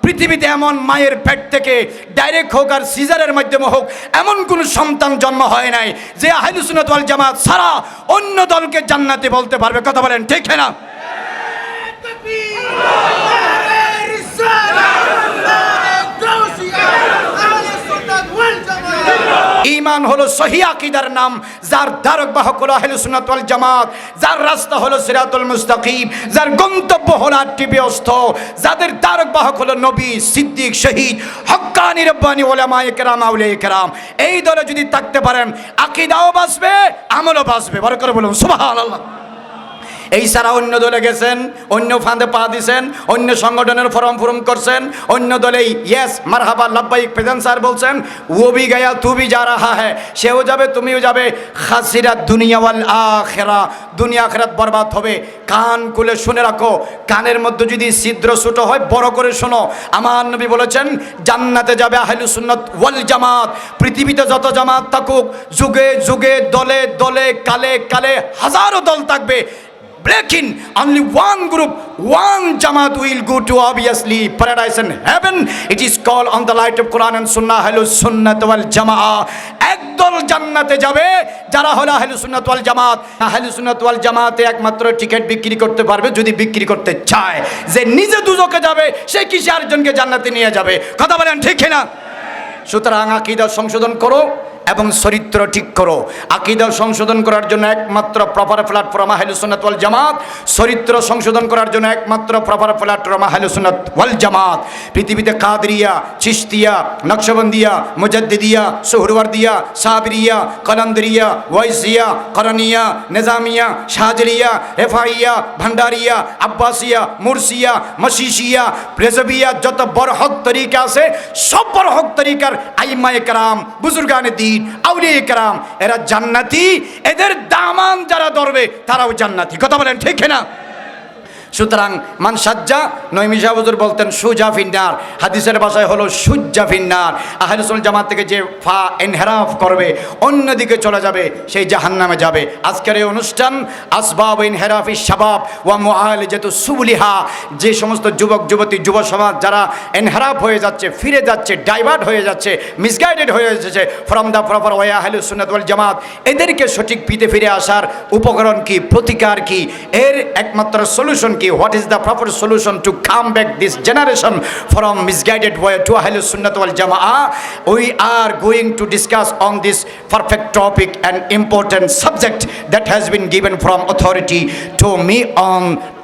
পৃথিবীতে এমন মায়ের পেট থেকে ডাইরেক্ট হোক আর সিজারের মাধ্যমে হোক এমন কোন সন্তান জন্ম হয় নাই যে আহলে সুন্নাত ওয়াল জামাত ছাড়া অন্য দলকে জান্নাতি বলতে পারবে। কথা বলেন ঠিক না? ঈমান হলো সহিহ আকীদার নাম, যার ধারক বাহক হলো আহলে সুন্নাত ওয়াল জামাত, যার রাস্তা হলো সিরাতুল মুস্তাকিম, যার গন্তব্য হলো আটটি ব্যস্ত, যাদের ধারক বাহক হলো নবী, সিদ্দিক, শহীদ, হক্কানি রব্বানি উলামায়ে কেরাম, আউলিয়ায়ে কেরাম। এই দলে যদি থাকতে পারেন আকীদাও বাঁচবে, আমলও বাঁচবে। বড় করে বলুন সুবহানাল্লাহ। এই ছাড়া অন্য দলে গেছেন, অন্য ফাঁদে পা দিয়েছেন, অন্য সংগঠনের ফরম করছেন, অন্য দলে ইয়েস মারহাবা লাব্বাইক প্রেজেন্ট স্যার বলছেন, ও ভি গায়া তু ভি যা রাহা হ্যাঁ, সেও যাবে তুমিও যাবে। খাসিরাত দুনিয়া ওয়াল আখিরা, দুনিয়া আখিরাত বরবাদ হবে। কান খুলে শুনে রাখো, কানের মধ্যে যদি ছিদ্র ছোট হয় বড় করে শোনো। আমার নবী বলেছেন জান্নাতে যাবে আহলে সুন্নাত ওয়াল জামাত। পৃথিবীতে যত জামাত থাকুক, যুগে যুগে, দলে দলে, কালে কালে হাজারো দল থাকবে, breaking only one group, one Jamaat will go to obviously paradise and heaven. It is called on the light of Quran and Sunnah, Ahlus Sunnat wal Jamaah. একদল জান্নাতে যাবে যারা হলো আহলুস সুন্নাত ওয়াল জামাত। আহলুস সুন্নাত ওয়াল জামাতে একমাত্র টিকিট বিক্রি করতে পারবে যদি বিক্রি করতে চায়। যে নিজে দুজকে যাবে সে কি আরেকজনকে জান্নাতে নিয়ে যাবে? কথা বলেন ঠিক না? সুতরাং আকীদা সংশোধন করো এবং চরিত্র ঠিক করো। আকীদা সংশোধন করার জন্য একমাত্র প্রপার প্ল্যাটফর্ম আহলুস সুন্নাত ওয়াল জামাত। চরিত্র সংশোধন করার জন্য একমাত্র প্রপার প্ল্যাটফর্ম আহলুস সুন্নাত ওয়াল জামাত। পৃথিবীতে কাদরিয়া, চিশতিয়া, নকশবন্দিয়া, মুজাদ্দিদিয়া, সুহরওয়ার্দিয়া, সাবরিয়া, কলন্দরিয়া, ওয়াইসিয়া, করনিয়া, নিজামিয়া, শাহজলিয়া, রেফাইয়া, ভান্ডারিয়া, আব্বাসিয়া, মুরসিয়া, মশিশিয়া, রেজবিয়া, যত বড় হক তরিকা আছে সব বড় হক তরিকার আইম্মায়ে কেরাম, বুজুর্গানে দ্বীন, আউলিয়ায়ে কেরাম, এরা জান্নাতি। এদের দামান যারা ধরবে তারাও জান্নাতি। কথা বলেন ঠিক না? সুতরাং মান সাজ্জা, নঈমী শাহ হুজুর বলতেন সুজা ফিন্নার, হাদিসের ভাষায় হলো সুজ্জা ফিন্নার। আহলে সুন্নাত জামাত থেকে যে ফা ইনহিরাফ করবে, অন্যদিকে চলে যাবে, সেই জাহান্নামে যাবে। আজকের এই অনুষ্ঠান আসবাব ইনহিরাফি শাবাব ওয়া মুআলাজাতু সুবুলিহা, যে সমস্ত যুবক যুবতী, যুব সমাজ যারা ইনহিরাফ হয়ে যাচ্ছে, ফিরে যাচ্ছে, ডাইভার্ট হয়ে যাচ্ছে, মিসগাইডেড হয়ে যাচ্ছে ফ্রম দ্য প্রপার ওয়ে আহলুস সুন্নাত ওয়াল জামাত, এদেরকে সঠিক পথে ফিরে আসার উপকরণ কি, প্রতিকার কি, এর একমাত্র সলিউশন কি? What is the proper solution to come back this generation from misguided way to Ahlus Sunnah wal Jama'ah? We are going to discuss on this perfect topic and important subject that has been given from authority to me on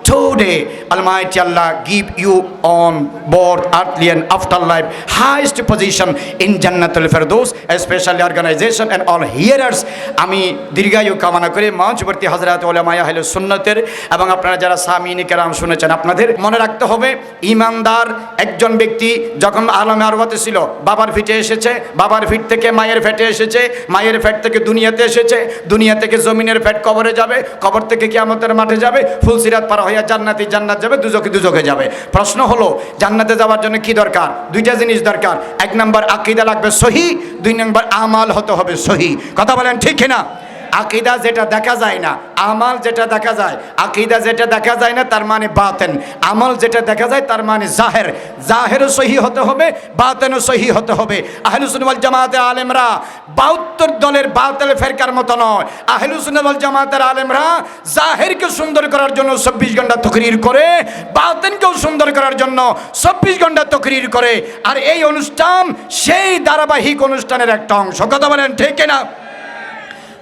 today. Almighty Allah give you on board earthly and afterlife highest position in Jannatul Firdaus, especially organization and all hearers. আমি দীর্ঘায়ু কামনা করি মঞ্চবর্তী হযরত উলামায়ে আহলুস সুন্নাতের এবং আপনারা যারা সামিঈন কেরাম শুনেছেন, আপনাদের মনে রাখতে হবে ঈমানদার একজন ব্যক্তি যখন আলমে আরওয়াতে ছিল, বাবার ফিটে এসেছে, বাবার ফিট থেকে মায়ের ফেটে এসেছে, মায়ের ফেট থেকে দুনিয়াতে এসেছে, দুনিয়া থেকে জমিনের ফেট কবরে যাবে, কবর থেকে কিয়ামতের মাঠে যাবে, ফুলসিরাত পার হয়ে জান্নাতি জান্নাত যাবে, দুজকে দুজকে যাবে। প্রশ্ন হলো জান্নাতে যাওয়ার জন্য কি দরকার? দুইটা জিনিস দরকার। এক নম্বর আকীদা লাগবে সহি, দুই নম্বর আমাল হতে হবে সহি। কথা বলেন ঠিক না? আকীদা যেটা দেখা যায় না, আমাল যেটা দেখা যায়। আকীদা যেটা দেখা যায় না তার মানে বাতেন, আমল যেটা দেখা যায় তার মানে জাহের। জাহেরও সহি হতে হবে, বাতেনও সহি হতে হবে। আহলুস সুন্নাহ ওয়াল জামাতের আলেমরা 72 দলের বাতিল ফেরকার মতো নয়। আহলুস সুন্নাহ ওয়াল জামাতের আলেমরা জাহেরকে সুন্দর করার জন্য 24 ঘন্টা তাকরীর করে, বাতেনকেও সুন্দর করার জন্য 24 ঘন্টা তাকরীর করে। আর এই অনুষ্ঠান সেই ধারাবাহিক অনুষ্ঠানের একটা অংশ। কথা বলেন ঠিক না?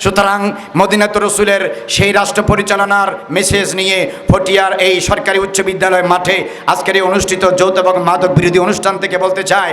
সুতরাং মদিনাতুর রাসূলের সেই রাষ্ট্র পরিচালনার মেসেজ নিয়ে ফটিয়ার এই সরকারি উচ্চ বিদ্যালয় মাঠে আজকের এই অনুষ্ঠিত যৌথ এবং মাদক বিরোধী অনুষ্ঠান থেকে বলতে চাই,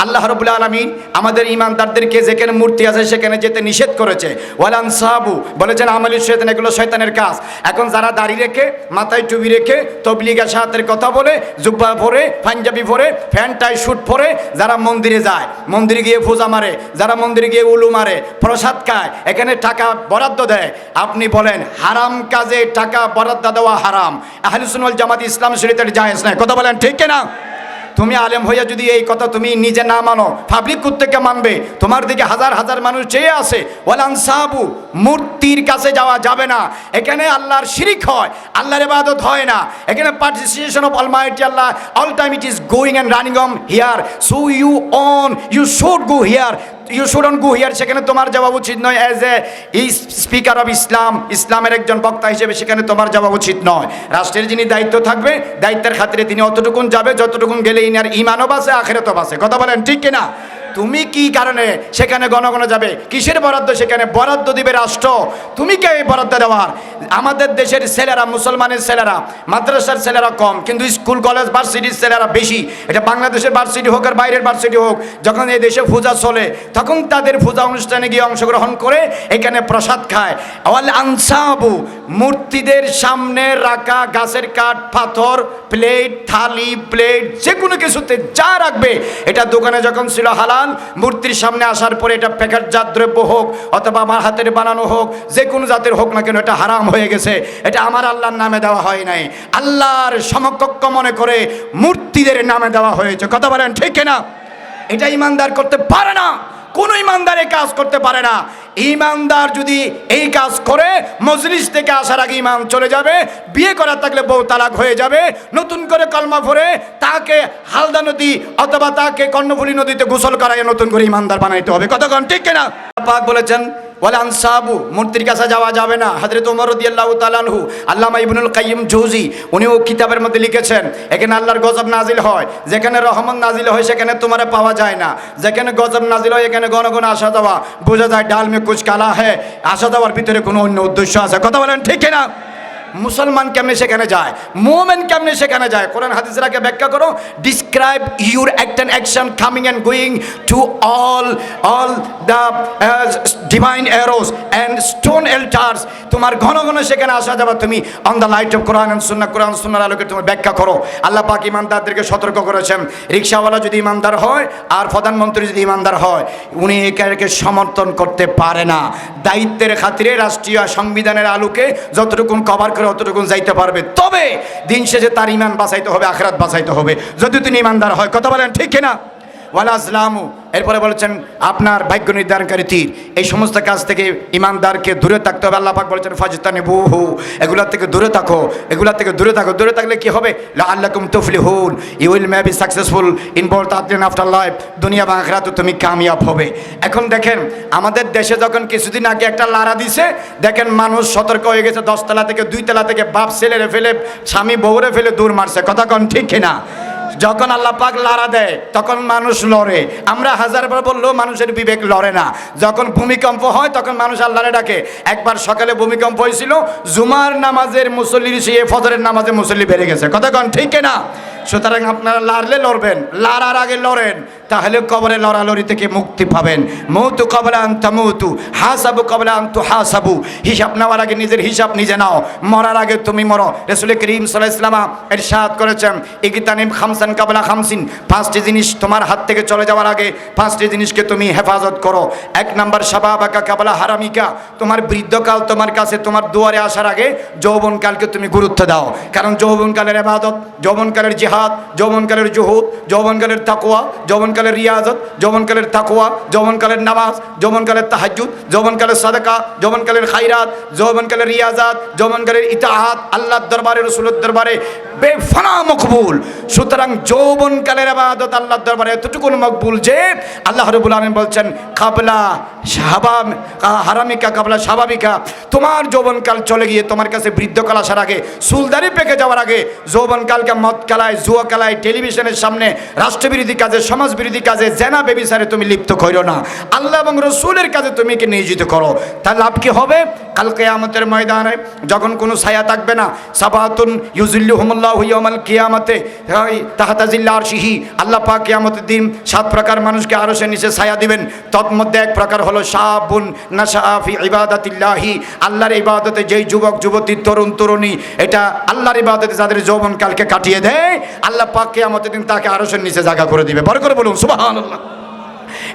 আল্লাহ রাব্বুল আলামিন আমাদের ঈমানদারদেরকে যেখানে মূর্তি আছে সেখানে যেতে নিষেধ করেছে। ওয়ালান সাহাবু বলেছেন আমালুশ শয়তান, এগুলো শয়তানের কাজ। এখন যারা দাড়ি রেখে, মাথায় টুপি রেখে, তবলিগা সাহাতের কথা বলে, জুব্বা পরে, পাঞ্জাবি পরে, প্যান্ট টাই শুট পরে যারা মন্দিরে যায়, মন্দিরে গিয়ে পূজা মারে, যারা মন্দিরে গিয়ে উলু মারে, প্রসাদ খায়, এখানে টাকা বরাদ্দ দেয়, আপনি বলেন হারাম কাজে টাকা বরাদ্দ দেওয়া হারাম। আহলুস সুন্নাহ ওয়াল জামাত ইসলাম শরীয়তের জায়েজ নাই। কথা বলেন ঠিক না? তুমি আলেম হইয়া যদি এই কথা তুমি নিজে না মানো, পাবলিক থেকে মানবে? তোমার দিকে হাজার হাজার মানুষ চেয়ে আছে। ওয়ালান সাবু, মূর্তির কাছে যাওয়া যাবে না। এখানে আল্লাহর শিরিক হয়, আল্লাহর ইবাদত হয় না। এখানে participation of almighty Allah, all time it is going and running on here, so you should go here, you shouldn't go here. সেখানে তোমার যাওয়া উচিত নয়। As a speaker of Islam, ইসলামের একজন বক্তা হিসেবে সেখানে তোমার যাওয়া উচিত নয়। রাষ্ট্রের যিনি দায়িত্ব থাকবে, দায়িত্বের খাতিরে তিনি অতটুকুন যাবে যতটুকুন গেলে ইনার ইমানও বাঁচে, আখিরাতও বাঁচে। কথা বলেন ঠিক কিনা? তুমি কি কারণে সেখানে গণ যাবে? কিসের বরাদ্দ? সেখানে বরাদ্দ দিবে রাষ্ট্র। তুমি কে এই বরাদ্দ দেওয়ার? আমাদের দেশের ছেলেরা, মুসলমানের ছেলেরা, মাদ্রাসার ছেলেরা কম, কিন্তু স্কুল কলেজ ভার্সিটির ছেলেরা বেশি। এটা বাংলাদেশের ভার্সিটি হোক আর বাইরের ভার্সিটি হোক, যখন এই দেশে পূজা চলে তখন তাদের পূজা অনুষ্ঠানে গিয়ে অংশগ্রহণ করে এখানে প্রসাদ খায়। আওয়াল আনসাবু, মূর্তিদের সামনে রাখা গাছের কাঠ, পাথর, প্লেট, থালি, প্লেট, যে কোনো কিছুতে যা রাখবে, এটা দোকানে যখন ছিল হালাল, মূর্তির সামনে আসার পরে এটা প্যাকেটজাত দ্রব্য হোক অথবা আমার হাতের বানানো হোক, যে কোনো জাতের হোক না কেন, এটা হারাম হয়ে গেছে। এটা আমার আল্লাহর নামে দেওয়া হয় নাই, আল্লাহর সমকক্ষ মনে করে মূর্তিদের নামে দেওয়া হয়েছে। কথা বলেন ঠিক না? এটা ইমানদার করতে পারে না, কোন ইমানদার এই কাজ করতে পারে না। ইমানদার যদি এই কাজ করে, মজলিস থেকে আসার আগে ইমান চলে যাবে, বিয়ে করার থাকলে বউ তালাক হয়ে যাবে, নতুন করে কলমা পড়ে তাকে হালদা নদী অথবা তাকে কর্ণফুলী নদীতে গোসল করায় নতুন করে ইমানদার বানাইতে হবে। কতক্ষণ ঠিক কিনা? পাক বলেছেন ওয়ালান সাবু, মূর্তির কাছে যাওয়া যাবে না। হযরত ওমর রাদিয়াল্লাহু তাআলা আনহু, আল্লামা ইবনুল কাইয়িম জৌজি, উনিও কিতাবের মধ্যে লিখেছেন, এখানে আল্লাহর গজব নাজিল হয়, যেখানে রহমত নাজিল হয় সেখানে তোমারে পাওয়া যায় না। যেখানে গজব নাজিল হয় এখানে ঘন ঘন আসা যাওয়া, বোঝা যায় ডাল মে কুছ কালা হ্যায়, আসা যাওয়ার ভিতরে কোনো অন্য উদ্দেশ্য আছে। কথা বলেন ঠিক কিনা? মুসলমান কেমনে সেখানে যায়? মোমেন কেমনে সেখানে যায়? কোরআন হাদিসেরকে ব্যাখ্যা করো। Describe your act and action coming and going to all the divine arrows and stone altars. তোমার ঘন ঘন সেখানে আসা যাবে, তুমি on the light of Quran and Sunnah, কোরআন সুন্নাহর আলোকে তুমি ব্যাখ্যা করো। আল্লাহ পাক ইমানদারদেরকে সতর্ক করেছেন, রিক্সাওয়ালা যদি ইমানদার হয় আর প্রধানমন্ত্রী যদি ইমানদার হয়, উনি একে সমর্থন করতে পারে না। দায়িত্বের খাতিরে রাষ্ট্রীয় সংবিধানের আলোকে যতটুকুন কভার করে অতটুকুন যাইতে পারবে, তবে দিন শেষে তার ইমান বাঁচাইতে হবে, আখিরাত বাঁচাইতে হবে, যদি তিনি ইমানদার হয়। কথা বলেন ঠিক কিনা? ওয়ালা আসলামু, এরপরে বলেছেন আপনার ভাগ্য নির্ধারণকারী তীর। এই সমস্ত কাজ থেকে ইমানদারকে দূরে থাকতে হবে। আল্লাহ পাক বলেছেন ফাজতানিবুহু, এগুলা থেকে দূরে থাকো, এগুলা থেকে দূরে থাকো। দূরে থাকলে কি হবে? লাআল্লাকুম তুফলিহুন, you will may be successful in both earth and after life. দুনিয়া বা আখিরাতে তুমি কামিয়াব হবে। এখন দেখেন আমাদের দেশে যখন কিছুদিন আগে একটা লারা দিছে, দেখেন মানুষ সতর্ক হয়ে গেছে, 10 তলা থেকে 2 তলা থেকে বাপ ছেলেরে ফেলে, স্বামী বউরে ফেলে দূর মারছে। কথা কোন ঠিক কিনা? যখন আল্লাহ পাক লারা দেয় তখন মানুষ লড়ে। আমরা হাজারবার বললেও মানুষের বিবেক লড়ে না। যখন ভূমিকম্প হয় তখন মানুষ আল্লাহরে ডাকে। একবার সকালে ভূমিকম্প হয়েছিল, জুমার নামাজের মুসল্লির চেয়ে ফজরের নামাজে মুসল্লি বেড়ে গেছে। কথা কন ঠিক না? সুতরাং আপনারা লড়লে লড়বেন, লড়ার আগে লড়েন, তাহলে কবরে লড়ালড়ি থেকে মুক্তি পাবেন। মৌতু কবলা আন তামুতু, হাসাবু কবলা আন তুহাসাবু। হিসাব নেওয়ার আগে নিজের হিসাব নিজে নাও, মরার আগে তুমি মরো। রাসূল করিম সাল্লাল্লাহু আলাইহি ওয়াসাল্লাম ইরশাদ করেছেন, ইগতানিম খামসান কাবলা খামসিন, 5টি জিনিস তোমার হাত থেকে চলে যাওয়ার আগে 5টি জিনিসকে তুমি হেফাজত করো। 1 নাম্বার শাবাবাকা কাবলা হারামিকা, তোমার বৃদ্ধকাল তোমার কাছে তোমার দুয়ারে আসার আগে যৌবনকালকে তুমি গুরুত্ব দাও। কারণ যৌবনকালের ইবাদত, যৌবনকালের জিহাদ, যৌবনকালের জুহুদ, যৌবনকালের তাকওয়া, যৌবনকালের রিয়াজত, যৌবনকালের তাকওয়া, যৌবনকালের নামাজ, যৌবনকালের তাহাজ্জুদ, যৌবনকালের সাদাকা, যৌবনকালের খায়রাত, যৌবনকালের রিয়াজাত, যৌবনকালের ইতাআত, আল্লাহর দরবারে রাসূলের দরবারে বেফানা মকবুল। সুতরাং যৌবনকালের ইবাদত আল্লাহর দরবারে এতটুকু মকবুল যে আল্লাহ রাব্বুল আলামিন বলছেন কাবলা শাবাব হারামিকা কাবলা স্বাভাবিকা, তোমার যৌবনকাল চলে গিয়ে তোমার কাছে বৃদ্ধকাল আসার আগে, চুলদারি পেকে যাওয়ার আগে যৌবনকালকে মদ খেলায়, জুয়া খেলায়, টেলিভিশনের সামনে রাষ্ট্রবিরোধী কাজে, সমাজবিরোধী কাজে, জেনা বেবিচারে তুমি লিপ্ত করো না। আল্লাহ এবং রসুলের কাজে তুমি কি নিয়োজিত করো। তার লাভ কি হবে? কাল কিয়ামতের ময়দানে যখন কোনো ছায়া থাকবে না, সাবাতুন ইউজিল্লুহুমুল্লাহু ইয়াওমাল কিয়ামতে তাহতা জিল্লা আরশিহি, আল্লাহ পাক কিয়ামতের দিন 7 প্রকার মানুষকে আরশের নিচে ছায়া দিবেন। তন্মধ্যে এক প্রকার হলো শাবুন নাশা ফি ইবাদাতিল্লাহি, আল্লাহর ইবাদতে যেই যুবক যুবতী তরুণ তরুণী এটা আল্লাহর ইবাদতে যাদের যৌবনকালকে কাটিয়ে দেয়, আল্লাহ পাক কিয়ামতের দিন তাকে আরশের নিচে জায়গা করে দিবে। বড় করে বলুন সুবহানাল্লাহ।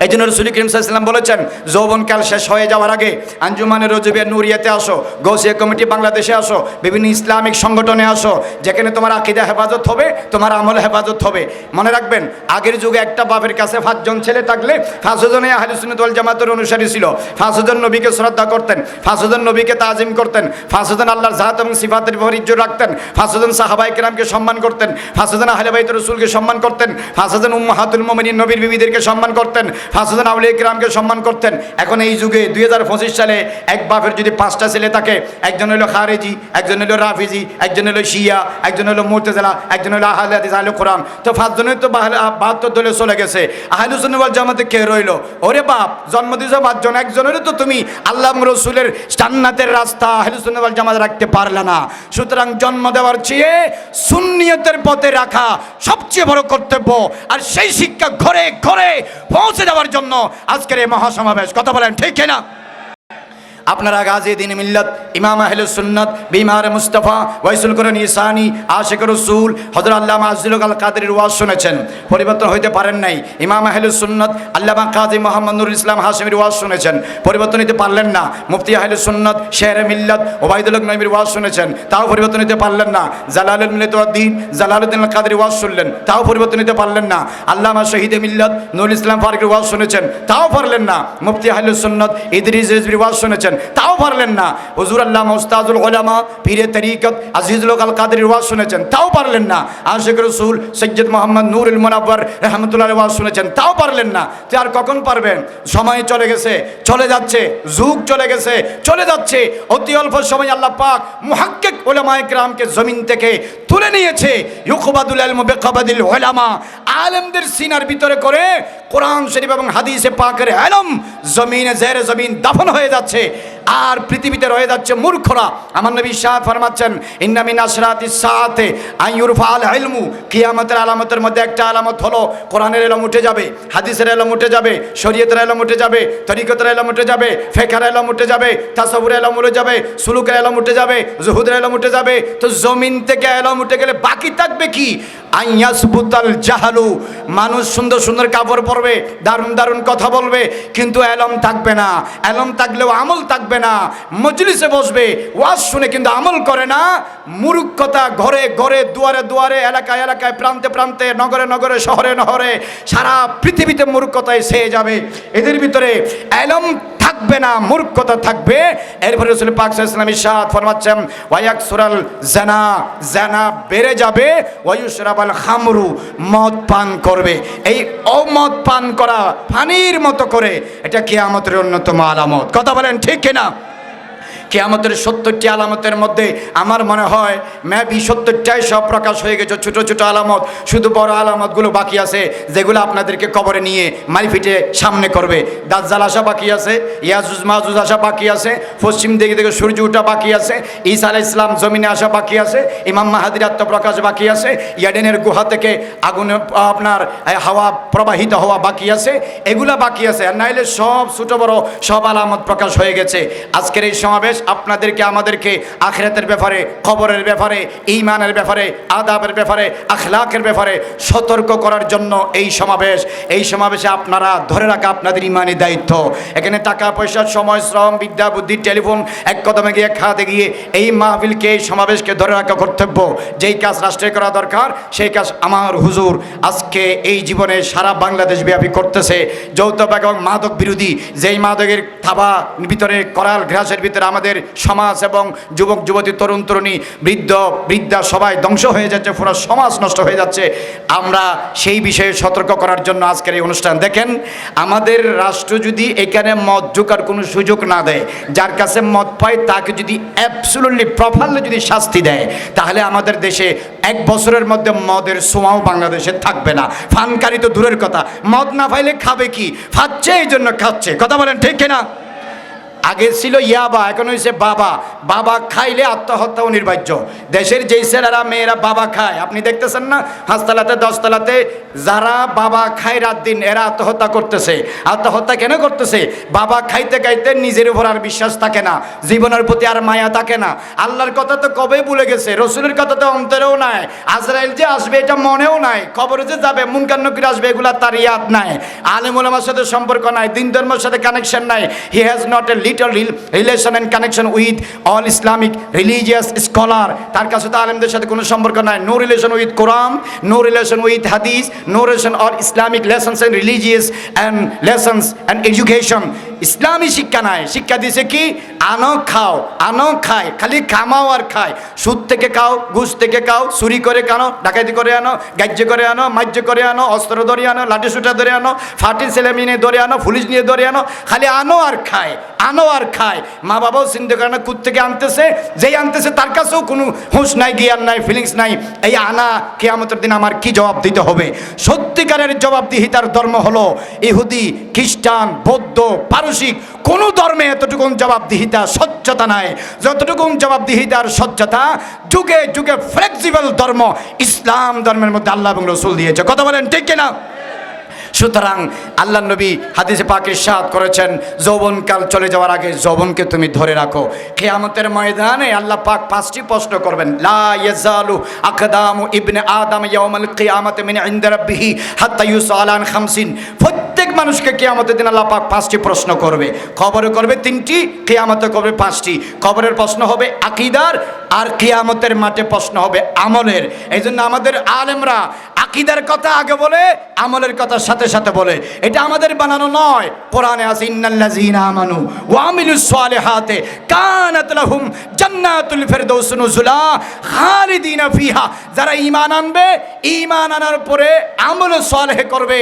এই জন্য রাসূল করিম সাল্লাল্লাহু আলাইহি ওয়াসাল্লাম বলেছেন, যৌবনকাল শেষ হয়ে যাওয়ার আগে আঞ্জুমানে রজবিয়া নুরিয়াতে আসো, গৌসিয়া কমিটি বাংলাদেশে আসো, বিভিন্ন ইসলামিক সংগঠনে আসো, যেখানে তোমার আকীদা হেফাজত হবে, তোমার আমল হেফাজত হবে। মনে রাখবেন, আগের যুগে একটা বাপের কাছে 5 জন ছেলে থাকলে 5 জনই আহলে সুন্নাত ওয়াল জামাতের অনুসারী ছিল। 5 জন নবীকে শ্রদ্ধা করতেন, 5 জন নবীকে তাজিম করতেন, 5 জন আল্লাহর জাত এবং সিফাতের উপর ইজ্জত রাখতেন, 5 জন সাহাবায়ে কেরামকে সম্মান করতেন, 5 জন আহলে বাইত রাসূলকে সম্মান করতেন, 5 জন উম্মাহাতুল মুমিনিন নবীর বিবিদেরকে সম্মান করতেন, 5 জন আউলিয়া কেরামকে সম্মান করতেন। এখন এই যুগে 2025 সালে এক বাপের যদি 5টা ছেলে থাকে, একজন হলো খারেজি, একজন হলো রাফিজি, একজন হলো শিয়া, একজন হলো মুতাজিলা, একজন হলো আহলে হাদিস আহলে কোরআন, তো 5 জনই তো 72 দলে চলে গেছে। আহলে সুন্নাত ওয়াল জামাতে কে রইলো? ওরে বাপ, জন্ম দিয়েছো 5 জন, একজনেরও তো তুমি আল্লাহ রাসূলের জান্নাতের রাস্তা আহলে সুন্নাত ওয়াল জামাত রাখতে পারলে না। সুতরাং জন্ম দেওয়ার চেয়ে সুন্নিয়তের পথে রাখা সবচেয়ে বড় কর্তব্য, আর সেই শিক্ষা ঘরে ঘরে পৌঁছে দেওয়ার জন্য আজকের এই মহাসমাবেশ। কথা বলেন ঠিক কিনা? আপনারা গাজী দ্বীন মিল্লাত ইমাম আহলুস সুন্নাত বিমার মুস্তাফা ওয়াইসুল কোরআন ইসানি আশিক রাসূল হযরত আল্লামা আজলুল আল কাদেরীর ওয়াজ শুনেছেন, পরিবর্তন হইতে পারেন নাই। ইমাম আহলুস সুন্নাত আল্লামা কাজী মুহাম্মদ নুরুল ইসলাম হাশিমির ওয়াজ শুনেছেন, পরিবর্তন হইতে পারলেন না। মুফতি আহলুস সুন্নাত শেরে মিল্লাত ওবাইদুল হক নবীর ওয়াজ শুনেছেন, তাও পরিবর্তন হইতে পারলেন না। জালালুল মিল্লাত ওয়াদ দ্বীন জালালউদ্দিন আল কাদেরীর ওয়াজ শুনলেন, তাও পরিবর্তন হইতে পারলেন না। আল্লামা শহীদে মিল্লাত নুরুল ইসলাম ফারুকীর ওয়াজ শুনেছেন, তাও পারলেন না। মুফতি আহলুস সুন্নাত ইদরিস রিজভির ওয়াজ শুনেছেন, তাও পারলেন না। হুজুর আল্লামা উস্তাদুল উলামা পীরে তরিকত আজিজুল হক আল কাদেরীর ওয়াজ শুনেছেন, তাও পারলেন না। আশিক রাসূল সৈয়দ মুহাম্মদ নূরুল মুনাওয়ার রাহমাতুল্লাহ আলাইহি ওয়াজ শুনেছেন, তাও পারলেন না। তো আর কখন পারবেন? সময় চলে গেছে, চলে যাচ্ছে, যুগ চলে গেছে, চলে যাচ্ছে। অতি অল্প সময় আল্লাহ পাক মুহাক্কিক উলামায়ে কেরামকে জমিন থেকে তুলে নিয়েছে। ইউকবাদুল ইলমু বিকবাদিল উলামা, আলেমদের সিনার ভিতরে করে কোরআন শরীফ এবং হাদিসে পাকের ইলম জমিনে জেরে জমিন দাফন হয়ে যাচ্ছে, আর পৃথিবীতে রয়ে যাচ্ছে মূর্খরা। আমার নবী সাহেব ফরমাচ্ছেন, ইন্না মিন আশরাতিস সাআতে আন ইউরফাল ইলমু, কিয়ামতের আলামতের মধ্যে একটা আলামত হলো কোরআনের ইলম উঠে যাবে, হাদিসের ইলম উঠে যাবে, শরীয়তের ইলম উঠে যাবে, তরিকতের ইলম উঠে যাবে, ফিকহের ইলম উঠে যাবে, তাসাউফের ইলম উঠে যাবে, সুলুকের ইলম উঠে যাবে, জুহুদের ইলম উঠে যাবে। তো জমিন থেকে ইলম উঠে গেলে বাকি থাকবে কি? আইয়াসবুতাল জাহালু, মানুষ সুন্দর সুন্দর কাপড় পরবে, দারুণ দারুণ কথা বলবে, কিন্তু ইলম থাকবে না। ইলম থাকলেও আমল থাকবে না। মজলিসে বসবে, ওয়াজ শুনে কিন্তু আমল করে না। মূর্খতা ঘরে ঘরে, দুয়ারে দুয়ারে, এলাকায় এলাকায়, প্রান্তে প্রান্তে, নগরে নগরে, শহরে নহরে, সারা পৃথিবীতে মূর্খতায় ছেয়ে যাবে। এদের ভিতরে ইলম থাকবে না, মূর্খতা থাকবে। এরপরে রাসূল পাক সাল্লাল্লাহু আলাইহি ওয়াসাল্লাম ইরশাদ ফরমাচ্ছেন, ওয়ায়াকসুরাল জানা, জানা বেড়ে যাবে, ওয়ায়ুশরাবাল খামরু, মদ পান করবে। এই অমদ পান করা পানির মতো করে, এটা কিয়ামতের অন্যতম আলামত। কথা বলেন ঠিক কিনা? কিয়ামতের 70টি আলামতের মধ্যে আমার মনে হয় মেবি 70টাই সব প্রকাশ হয়ে গেছে। ছোট ছোট আলামত, শুধু বড় আলামতগুলো বাকি আছে, যেগুলো আপনাদেরকে কবরে নিয়ে মারিফিটে সামনে করবে। দাজ্জাল আসা বাকি আছে, ইয়াজুজ মাজুজ আসা বাকি আছে, পশ্চিম দিকে থেকে সূর্য ওঠা বাকি আছে, ঈসা আলাইহিস সালাম জমিনে আসা বাকি আছে, ইমাম মাহাদির আত্মপ্রকাশ বাকি আছে, ইয়াডেনের গুহা থেকে আগুনে আপনার হাওয়া প্রবাহিত হওয়া বাকি আছে, এগুলা বাকি আছে। আর নাইলে সব ছোট বড় সব আলামত প্রকাশ হয়ে গেছে। আজকের এই সমাবেশ আপনাদেরকে আমাদেরকে আখিরাতের ব্যাপারে, কবরের ব্যাপারে, ঈমানের ব্যাপারে, আদাবের ব্যাপারে, আখলাকের ব্যাপারে সতর্ক করার জন্য এই সমাবেশ। এই সমাবেশে আপনারা ধরে রাখা আপনাদের ঈমানি দায়িত্ব। এখানে টাকা পয়সা, সময়, শ্রম, বিদ্যা, বুদ্ধি, টেলিফোন, এক কদমে গিয়ে, এক হাতে গিয়ে এই মাহফিলকে, এই সমাবেশকে ধরে রাখা কর্তব্য। যেই কাজ রাষ্ট্রে করা দরকার, সেই কাজ আমার হুজুর আজকে এই জীবনে সারা বাংলাদেশ ব্যাপী করতেছে। যৌতুক এবং মাদক বিরোধী, যেই মাদকের থাবা ভিতরে, করাল ঘাসের ভিতরে আমাদের সমাজ এবং যুবক যুবতী, তরুণ তরুণী, বৃদ্ধ বৃদ্ধা সবাই ধ্বংস হয়ে যাচ্ছে, পুরো সমাজ নষ্ট হয়ে যাচ্ছে। আমরা সেই বিষয়ে সতর্ক করার জন্য আজকের এই অনুষ্ঠান। দেখেন, আমাদের রাষ্ট্র যদি এখানে মদ ঢোকার কোনো সুযোগ না দেয়, যার কাছে মদ পায় তাকে যদি অ্যাবসলিউটলি প্রপারলি যদি শাস্তি দেয়, তাহলে আমাদের দেশে 1 বছরের মধ্যে মদের ছোঁয়াও বাংলাদেশে থাকবে না। ফানকারি তো দূরের কথা, মদ না পাইলে খাবে কি? খাচ্ছে, এই জন্য খাচ্ছে। কথা বলেন ঠিক কিনা? আগে ছিল ইয়াবা, এখন হয়েছে বাবা। বাবা খাইলে আত্মহত্যা অনিবার্য। দেশের যেই ছেলেরা মেয়েরা বাবা খায়, আপনি দেখতেছেন না 5 তলাতে 10 তলাতে যারা বাবা খায় রাত দিন, এরা আত্মহত্যা করতেছে। আত্মহত্যা কেন করতেছে? বাবা খাইতে খাইতে নিজের উপর আর বিশ্বাস থাকে না, জীবনের প্রতি আর মায়া থাকে না। আল্লাহর কথা তো কবে ভুলে গেছে, রসুলের কথা তো অন্তরেও নাই, আজরাইল যে আসবে এটা মনেও নাই, কবরে যে যাবে মুনকার নকির আসবে এগুলা তার ইয়াদ নাই, আলেম ওলামার সাথে সম্পর্ক নাই, দিন ধর্মের সাথে কানেকশন নাই। He has not a little relation and connection with all Islamic religious scholar. তার কাছে তো আলেমদের সাথে কোনো সম্পর্ক নাই। No relation with Quran, no relation with hadith, no relation or Islamic lessons and religious and lessons and education. ইসলামী শিক্ষা নাই। শিক্ষা দিছে কি? আনো খাও, আনো খায়, খালি খামাও আর খায়। সুদ থেকে খাও, ঘুষ থেকে খাও, চুরি করে খাও, ডাকাতি করে আনো, গাজ্য করে আনো, মাজ্য করে আনো, অস্ত্র ধরে আনো, লাঠি সুটা ধরে আনো, ফাটি ছেলে মেয়ে ধরে আনো, পুলিশ নিয়ে ধরে আনো, খালি আনো আর খায়, আনো আর খায়। মা বাবাও চিন্তা করে না কোথ থেকে আনতেছে, যেই আনতেছে তার কাছেও কোনো হুঁশ নাই, জ্ঞান নাই, ফিলিংস নাই। এই আনা কিয়ামতের দিন আমার কি জবাব দিতে হবে? সত্যিকারের জবাবদিহিতার ধর্ম হলো ইহুদি, খ্রিস্টান, বৌদ্ধ, পারসিক। কোনো ধর্মে এতটুকু জবাবদিহিতা স্বচ্ছতা নাই যতটুকু জবাবদিহিতার স্বচ্ছতা যুগে যুগে ফ্লেক্সিবল ধর্ম ইসলাম ধর্মের মধ্যে আল্লাহ এবং রসুল দিয়েছে। কথা বলেন ঠিক কিনা? সুতরাং আল্লাহ নবী হাদিসে পাকে ইরশাদ করেছেন, যৌবনকাল চলে যাওয়ার আগে যৌবনকে তুমি ধরে রাখো। কিয়ামতের ময়দানে আল্লাহ পাক 5টি প্রশ্ন করবেন। লা ইয়াজালু আকদামু ইবনে আদম ইয়াউমাল কিয়ামাতি মিন ইনদা রাব্বিহি হাত্তা ইউসাল আন 50। প্রত্যেক মানুষকে কিয়ামতের দিন আল্লাহ পাক 5টি প্রশ্ন করবে। কবরে করবে 3টি, কিয়ামতে করবে 5টি। কবরের প্রশ্ন হবে আকীদার, আর কিয়ামতের মাঠে প্রশ্ন হবে আমলের। এই জন্য আমাদের আলেমরা আকীদার কথা আগে বলে, আমলের কথা সাথে সাথে বলে। এটা আমাদের বানানো নয়, কোরআনে আছে ইন্নাল্লাযীনা আমানু ওয়া আমিলুস সালিহাতি কানাত লাহুম জান্নাতুল ফিরদাউস নুজুলা খালিদিনা ফিহা। যারা ঈমান আনবে, ঈমান আনার পরে আমল সালেহ করবে।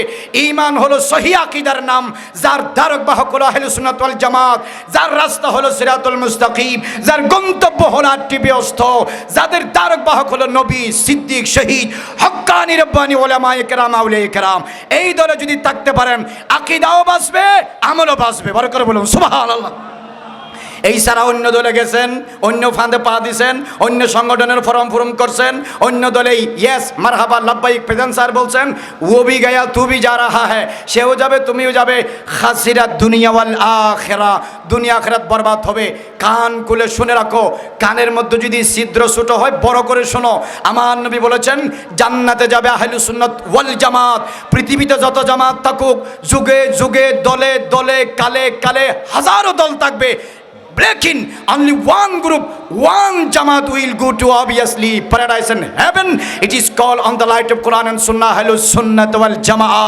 ঈমান হলো সহিহ আকীদার নাম, যার ধারক বাহক হলো আহলে সুন্নাত ওয়াল জামাত, যার রাস্তা হলো সিরাতুল মুস্তাকিম, যার গন্তব্য হলো 8টি বেহেশত, যাদের ধারক বাহক হলো নবী, সিদ্দিক, শহীদ, হক্কানি রব্বানি উলামায়ে কেরাম, আউলিয়ায়ে কেরাম। এই দলে যদি থাকতে পারেন, আকীদাও বাঁচবে, আমলও বাঁচবে। বড় করে বলুন সুবহানাল্লাহ। এই ছাড়া অন্য দলে গেছেন, অন্য ফাঁদে পা দিছেন, অন্য সংগঠনের ফরম ফরম করছেন, অন্য দলে ইয়েস মারহাবা লাব্বাইক প্রেজেন্ট স্যার বলছেন, ও ভি গয়া তু ভি যা রাহা হ্যাঁ, সেও যাবে তুমিও যাবে। খাসিরাত দুনিয়া ওয়াল আখিরা, দুনিয়া আখিরাত বরবাদ হবে। কান খুলে শুনে রাখো, কানের মধ্যে যদি ছিদ্র ছোট হয় বড় করে শোনো। আমার নবী বলেছেন, জান্নাতে যাবে আহলুস সুন্নাত ওয়াল জামাত। পৃথিবীতে যত জামাত থাকুক, যুগে যুগে, দলে দলে, কালে কালে হাজারো দল থাকবে, breaking only one group, one jamaat will go to obviously paradise and heaven. It is called on the light of Quran and Sunnah ahlus sunnah wal jamaa.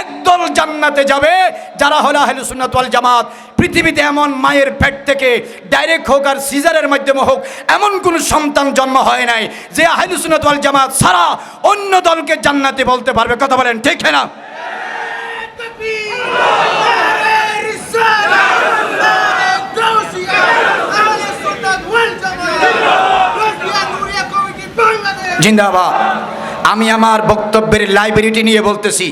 একদল জান্নাতে যাবে যারা হলো আহলুস সুন্নাহ ওয়াল জামাত। পৃথিবীতে এমন মায়ের পেট থেকে ডাইরেক্ট হোক আর সিজারের মাধ্যমে হোক এমন কোন সন্তান জন্ম হয় নাই যে আহলুস সুন্নাহ ওয়াল জামাত ছাড়া অন্য দলকে জান্নাতি বলতে পারবে। কথা বলেন ঠিক না? জিন্দাবাদ। আমি আমার বক্তব্যের লাইব্রেরিটি নিয়ে বলতেছি,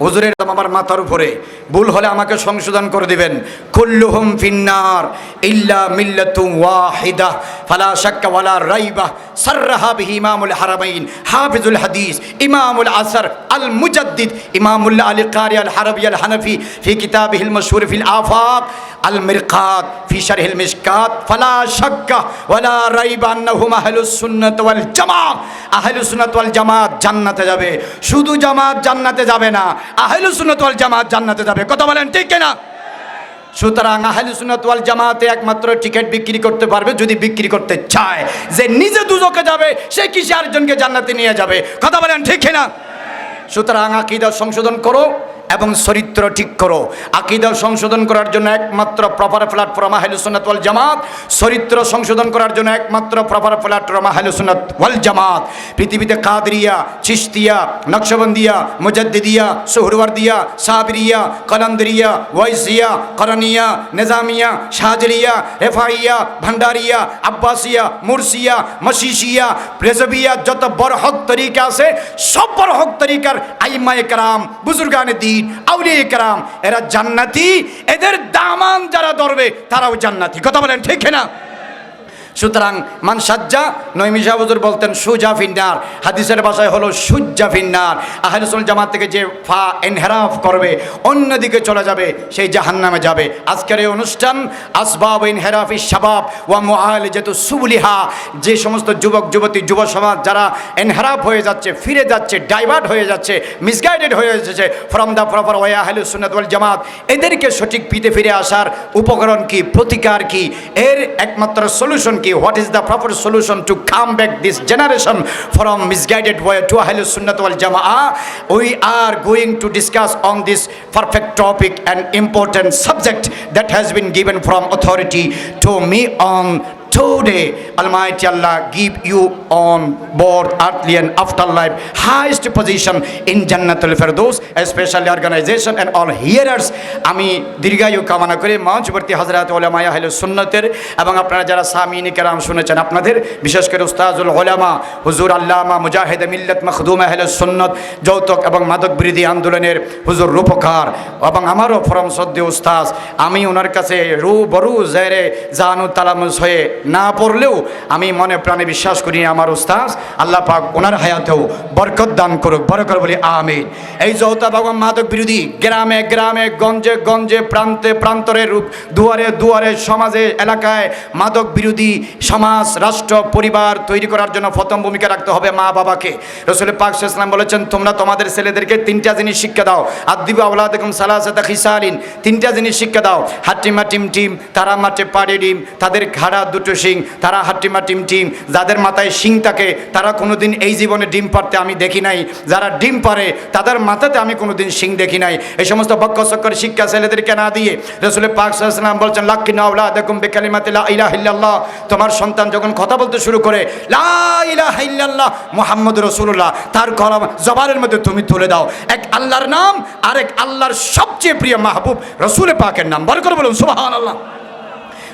হুজুরের আমার মাথার উপরে, ভুল হলে আমাকে সংশোধন করে দিবেন। কুল্লুহুম ফিন্নার ইল্লা মিল্লাতুন ওয়াহিদা ফালা শাক্কা ওয়ালা রাইবা সাররাহা বিহি ইমামুল হারামাইন হাফিজুল হাদিস ইমামুল আসর আল মুজাদ্দিদ ইমামুল আলী কারি আল হারবি আল হানাফি ফি কিতাবিহিল মাশহুর ফিল আফাক আল মিরকাত ফি শারহিল মিশকাত ফালা শাক্কা ওয়ালা রাইবা আন্নাহুম আহলুস সুন্নাত ওয়াল জামাত। আহলুস সুন্নাত ওয়াল জামাত জান্নাতে যাবে। শুধু জামাত জান্নাতে যাবে না, আহলুস সুন্নাত ওয়াল জামাত জান্নাতে যাবে। কথা বলেন ঠিক কিনা? সুতরাং আহলুস সুন্নাত ওয়াল জামাতে একমাত্র টিকিট বিক্রি করতে পারবে যদি বিক্রি করতে চায়, যে নিজে দুজকে যাবে সে কিসে আরেকজনকে জান্নাতে নিয়ে যাবে। কথা বলেন ঠিক কিনা? সুতরাং আকীদা সংশোধন করো এবং চরিত্র ঠিক করো। আকীদা সংশোধন করার জন্য একমাত্র প্রপার প্ল্যাটফর্ম আহলুস সুন্নাত ওয়াল জামাত। চরিত্র সংশোধন করার জন্য একমাত্র প্রপার প্ল্যাটফর্ম আহলুস সুন্নাত ওয়াল জামাত। পৃথিবীতে কাদরিয়া, চিশতিয়া, নকশবন্দিয়া, মুজাদ্দিদিয়া, সুহরওয়ার্দিয়া, সাবরিয়া, কলন্দরিয়া, ওয়াইসিয়া, করনিয়া, নিজামিয়া, শাহজলিয়া, রেফাইয়া, ভান্ডারিয়া, আব্বাসিয়া, মুরসিয়া, মশিশিয়া, রেজবিয়া, যত বড় হক তরিকা আছে সব বড় হক তরিকার আইম্মায়ে কেরাম, বুজুর্গানে দ্বীন, সালিহিন আউলিয়া কেরাম এরা জান্নাতি, এদের দামান যারা ধরবে তারাও জান্নাতি। কথা বলেন ঠিক কিনা? সুতরাং মান সাজ্জা নঈমী শাহ হুজুর বলতেন সুজা ফিন্নার, হাদিসের ভাষায় হলো সুজ্জা ফিন্নার। আহলে সুন্নাত জামাত থেকে যে ফা ইনহিরাফ করবে, অন্যদিকে চলে যাবে, সেই জাহান্নামে যাবে। আজকের এই অনুষ্ঠান আসবাব ইনহিরাফি শাবাব ওয়া মুআলাজাতু সুবুলিহা, যে সমস্ত যুবক যুবতী যুব সমাজ যারা ইনহিরাফ হয়ে যাচ্ছে, ফিরে যাচ্ছে, ডাইভার্ট হয়ে যাচ্ছে, মিসগাইডেড হয়ে যাচ্ছে ফ্রম দ্য প্রপার ওয়ে আহলে সুন্নাত ওয়াল জামাত, এদেরকে সঠিক পথে ফিরে আসার উপকরণ কি, প্রতিকার কি, এর একমাত্র সলিউশন কি? What is the proper solution to come back this generation from misguided way to Ahlus Sunnah wal Jama'ah? We are going to discuss on this perfect topic and important subject that has been given from authority to me on today. Almighty Allah give you on board earthly and afterlife highest position in Jannatul Firdaus, especially organization and all hearers. আমি দীর্ঘায়ু কামনা করে মঞ্চবর্তী হযরত উলামা আহলুস সুন্নাতের এবং আপনারা যারা সামিন কেরাম শুনেছেন, আপনাদের বিশেষ করে উস্তাজুল উলামা হুজুর আল্লামা মুজাহিদ মিল্লাত মখদুম আহলুস সুন্নাত, যৌতুক এবং মাদক বিরোধী আন্দোলনের হুজুর রূপকার এবং আমারও পরম শ্রদ্ধেয় উস্তাজ, আমি ওনার কাছে রুবরু জেরে জানু তালামুস হয়ে না পড়লেও আমি মনে প্রাণে বিশ্বাস করি আমার উস্তাদ আল্লাহ পাক ওনার হায়াতেও বরকত দান করুক, বরকত বলি আমিন। এই যৌতা ভাগম মাদক বিরোধী গ্রামে গ্রামে গঞ্জে গঞ্জে প্রান্তে প্রান্তরে দুয়ারে দুয়ারে সমাজে এলাকায় মাদক বিরোধী সমাজ রাষ্ট্র পরিবার তৈরি করার জন্য প্রথম ভূমিকা রাখতে হবে মা বাবাকে। রাসূল পাক সাল্লাল্লাহু আলাইহি ওয়াসাল্লাম বলেছেন, তোমরা তোমাদের ছেলেদেরকে তিনটা জিনিস শিক্ষা দাও, আদিবু আওলাদাকুম সালাসাতা খিসালিন, তিনটা জিনিস শিক্ষা দাও। হাট্টিমা টিম টিম, তারা মাঠে পাড়ে ডিম, তাদের ঘাড়া দুটো শিং, তারা হাট্টিমা টিম টিম। যাদের মাথায় শিং থাকে তারা কোনোদিন এই জীবনে ডিম পারতে আমি দেখি নাই, যারা ডিম পারে তাদের মাথাতে আমি কোনোদিন শিং দেখি নাই। এই সমস্ত বক্কসক্কর শিক্ষা ছেলেদেরকে না দিয়ে রাসূল পাক সাল্লাল্লাহু আলাইহি ওয়াসাল্লাম বলছেন, লাক্কিনা আওলাদাকুম বিকালিমাতি লা ইলাহা ইল্লাল্লাহ, তোমার সন্তান যখন কথা বলতে শুরু করে লা ইলাহা ইল্লাল্লাহ মুহাম্মাদুর রাসূলুল্লাহ, তার কলম জবানের মধ্যে তুমি তুলে দাও। এক আল্লাহর নাম, আরেক আল্লাহর সবচেয়ে প্রিয় মাহবুব রাসূল পাকের নাম, বার করে বলুন সুবহানাল্লাহ।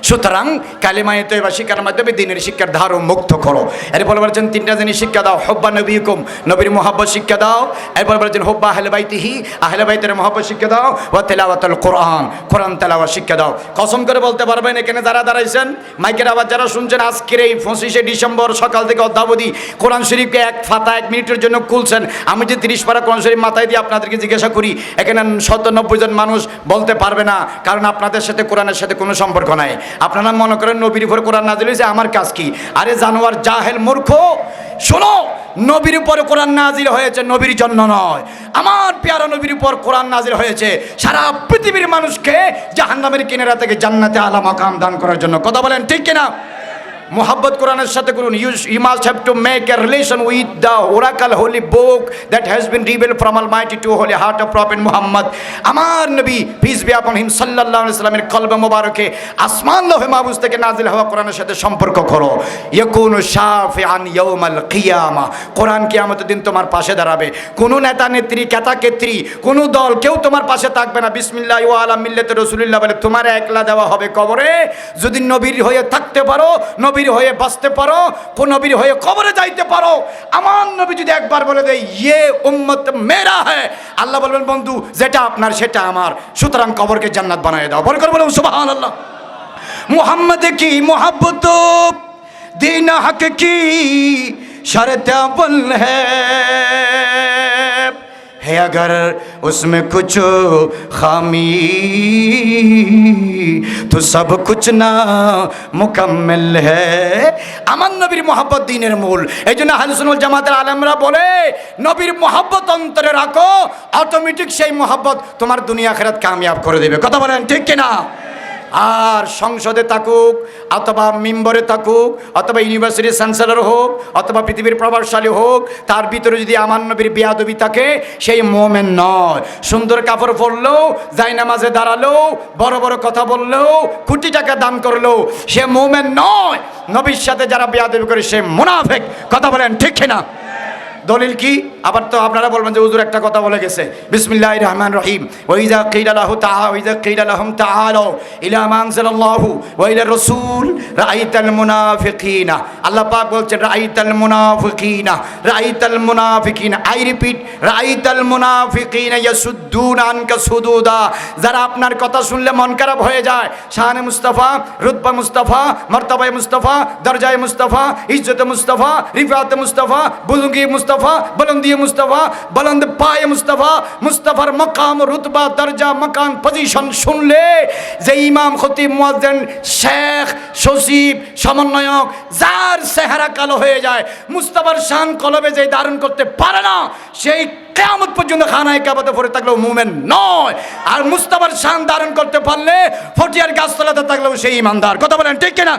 সুতরাং কালিমায়ে তয়্যিবা শিক্ষার মাধ্যমে দ্বীনের শিক্ষার ধার মুক্ত করো। এরপর বলেছেন তিনটা জিনিস শিক্ষা দাও, হুব্বা নবীকুম, নবীর মুহাব্বত শিক্ষা দাও। এরপর বলেছেন হুব্বা আহলে বাইতিহি, আহলে বাইতের মুহাব্বত শিক্ষা দাও। ওয়া তিলাওয়াতুল কোরআন, কোরআন তেলাওয়াত শিক্ষা দাও। কসম করে বলতে পারবেন এখানে যারা দাঁড়াইছেন, মাইকের আওয়াজ যারা শুনছেন, আজকের এই 25শে ডিসেম্বর সকাল থেকে অদ্যাবধি কোরআন শরীফকে এক ফাতা 1 মিনিটের জন্য খুলছেন। আমি যে 30 পারা কোরআন শরীফ মাথায় দিয়ে আপনাদেরকে জিজ্ঞাসা করি, এখানে 90 জন মানুষ বলতে পারবে না, কারণ আপনাদের সাথে কোরআনের সাথে কোনো সম্পর্ক নাই। আপনারা মনে করেন নবীর উপর কোরআন নাজিল হয়েছে, আমার কাজ কি? আরে জানোয়ার, জাহেল, মূর্খ, শোনো, নবীর উপর কোরআন নাজিল হয়েছে নবীর জন্য নয়, আমার প্যারা নবীর উপর কোরআন নাজিল হয়েছে সারা পৃথিবীর মানুষকে জাহান্নামের কিনারা থেকে জান্নাতে আলা মাকাম দান করার জন্য। কথা বলেন ঠিক কিনা? মোহাব্বত কোরআনের সাথে করুন। You must have to make a relation with the oracle holy book that has been revealed from Almighty to holy heart of Prophet Muhammad. আমার নবী peace be upon him সাল্লাল্লাহু আলাইহি ওয়াসাল্লামের কলবে মোবারকে আসমান লোহে মাহফুজ থেকে নাজিল হওয়া কোরআনের সাথে সম্পর্ক করো। ইয়াকুনু শাফিআন ইয়াউমাল কিয়ামা, কোরআন কিয়ামতের দিন তোমার পাশে দাঁড়াবে। কোন নেতা নেত্রী কেতা কেত্রী কোন দল কেউ তোমার পাশে থাকবে না। বিসমিল্লাহি ওয়া আলা মিল্লাতি রাসূলিল্লাহ বলে তোমার একলা দেওয়া হবে কবরে। যদি নবীর হয়ে থাকতে পারো, নবীর হয়ে বাঁচতে পারো, কোন নবীর হয়ে কবরে যাইতে পারো, আমার নবী যদি একবার বলে দেয় ইয়ে উম্মত মেরা হ্যায়, আল্লাহ বলবেন বন্ধু যেটা আপনার সেটা আমার, সুতরাং কবরকে জান্নাত বানিয়ে দাও। বরকত বলুন সুবহানাল্লাহ। মুহাম্মদ কি মোহাব্বত दीन हक की शर्त अव्वल है अगर उसमें कुछ खामी तो सब कुछ ना मुकम्मल है। আমার নবীর মোহাব্বত দ্বীনের মূল। এই জন্য আহলে সুন্নাত ওয়াল জামাতের আলেমরা বলে নবীর মোহাব্বত অন্তরে রাখো, অটোমেটিক সেই মোহাব্বত তোমার দুনিয়া আখিরাত কামিয়াব করে দেবে। কথা বলেন ঠিক কিনা? আর সংসদে থাকুক অথবা মিম্বরে থাকুক অথবা ইউনিভার্সিটির চ্যান্সেলর হোক অথবা পৃথিবীর প্রভাবশালী হোক, তার ভিতরে যদি আমার নবীর বেয়াদবি থাকে সেই মোমেন নয়। সুন্দর কাপড় পরলেও, জায়নামাজে দাঁড়ালেও, বড় বড় কথা বললেও, কোটি টাকা দান করলেও সে মোমেন নয়। নবীর সাথে যারা বেয়াদবি করে সে মুনাফিক। কথা বলেন ঠিক কিনা? দলিল কি? আবার তো আপনারা বলবেন যে হুজুর একটা কথা বলে গেছে, বিসমিল্লাহির রহমানির রহিম, ওয়াইজা কিলা লাহু তাআলা ওয়াইজা কিলা লাহুম তাআলা ইলা মা আনজালাল্লাহু ওয়া ইলা রাসূল রাআইতাল মুনাফিকিনা। আল্লাহ পাক বলছেন রাআইতাল মুনাফিকিনা, রাআইতাল মুনাফিকিনা, আই রিপিট, রাআইতাল মুনাফিকিনা ইয়াসুদ্দুনা আনকা সুদুদা। যারা আপনার কথা শুনলে মন খারাপ হয়ে যায়, শানে মুস্তাফা, রুতবা মুস্তাফা, মর্তবায়ে মুস্তাফা, দরজায়ে মুস্তাফা, ইজ্জতে মুস্তাফা, রিফাতে মুস্তাফা, বুলুগি মুস্তাফা, বুলন্দি মুস্তাফা, বুলন্দ পায়ে মুস্তাফা, মুস্তাফার মাকাম, রুতবা, দরজা, মাকান, পজিশন শুনলে যে ইমাম, খতিব, মুয়াজ্জিন, শেখ, সচিব, সমন্বয়ক যার চেহারা কালো হয়ে যায়, মুস্তাফার শান কলবে যে ধারণ করতে পারে না, সেই কিয়ামত পর্যন্ত খানায় কাবাতে পড়ে থাকলেও মুমিন নয়। আর মুস্তাফার শান ধারণ করতে পারলে ফটিয়ার গাছতলাতে থাকলেও সেই ইমানদার। কথা বলেন ঠিক কিনা?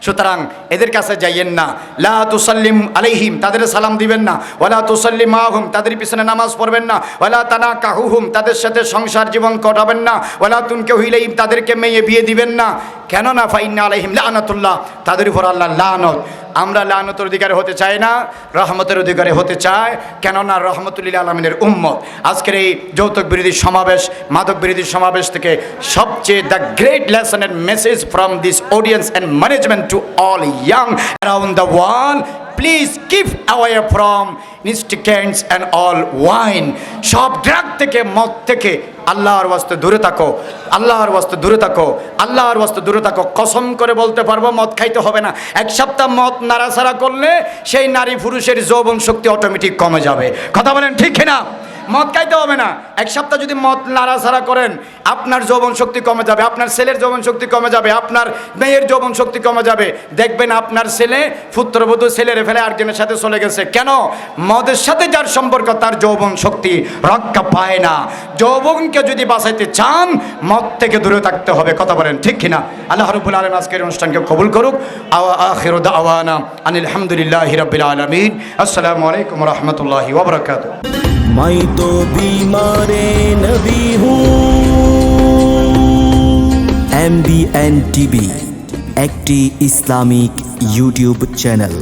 সুতরাং এদের কাছে যাইয়েন না। লা তুসাল্লিম আলাইহিম, তাদের সালাম দিবেন না। ওয়ালা তুসাল্লিম মাহুম, তাদের পিছনে নামাজ পড়বেন না। ওয়ালা তানাকাহুহুম, তাদের সাথে সংসার জীবন কাটাবেন না। ওয়ালা তুনকিহু ইলাইহিম, তাদেরকে মেয়ে বিয়ে দিবেন না। কেননা ফাইন্না আলাইহিম লানাতুল্লাহ, তাদের উপর আল্লাহর লানত। আমরা লানতের অধিকারী হতে চাই না, রহমতের অধিকারী হতে চাই। কেননা রহমতুল্লিল আলমিনের উম্মত। আজকের এই যৌতুক বিরোধী সমাবেশ, মাদক বিরোধী সমাবেশ থেকে সবচেয়ে the great lesson and message from this audience and management to all young around the world, please keep away from intoxicants and all wine. সব ড্রাগ থেকে, মদ থেকে আল্লাহর ওয়াস্তে দূরে থাকো, আল্লাহর ওয়াস্তে দূরে থাকো, আল্লাহর ওয়াস্তে দূরে থাকো। কসম করে বলতে পারবো মদ খাইতে হবে না। এক সপ্তাহ মদ নাড়াচাড়া করলে সেই নারী পুরুষের যৌবন শক্তি অটোমেটিক কমে যাবে। কথা বলেন ঠিক কিনা? মদ খাইতে হবে না। এক সপ্তাহ যদি মদ নাড়াচাড়া করেন, আপনার যৌবন শক্তি কমে যাবে, আপনার ছেলের যৌবন শক্তি কমে যাবে, আপনার মেয়ের যৌবন শক্তি কমে যাবে। দেখবেন আপনার ছেলে পুত্রবধূ ছেলেরে ফেলে আরেকজনের সাথে চলে গেছে। কেন? মদের সাথে যার সম্পর্ক তার যৌবন শক্তি রক্ষা পায় না। যৌবনকে যদি বাঁচাইতে চান, মদ থেকে দূরে থাকতে হবে। কথা বলেন ঠিক কিনা? আল্লাহ রাব্বুল আলামিন আজকের অনুষ্ঠানকে কবুল করুক। আখিরু দাওয়ানা আনিল হামদুলিল্লাহি রাব্বিল আলামিন। আসসালামু আলাইকুম ওয়া রাহমাতুল্লাহি ওয়া বারাকাতুহু। मैं तो बीमार नबी हूँ। MBN TV একটি ইসলামিক ইউটিউব চ্যানেল।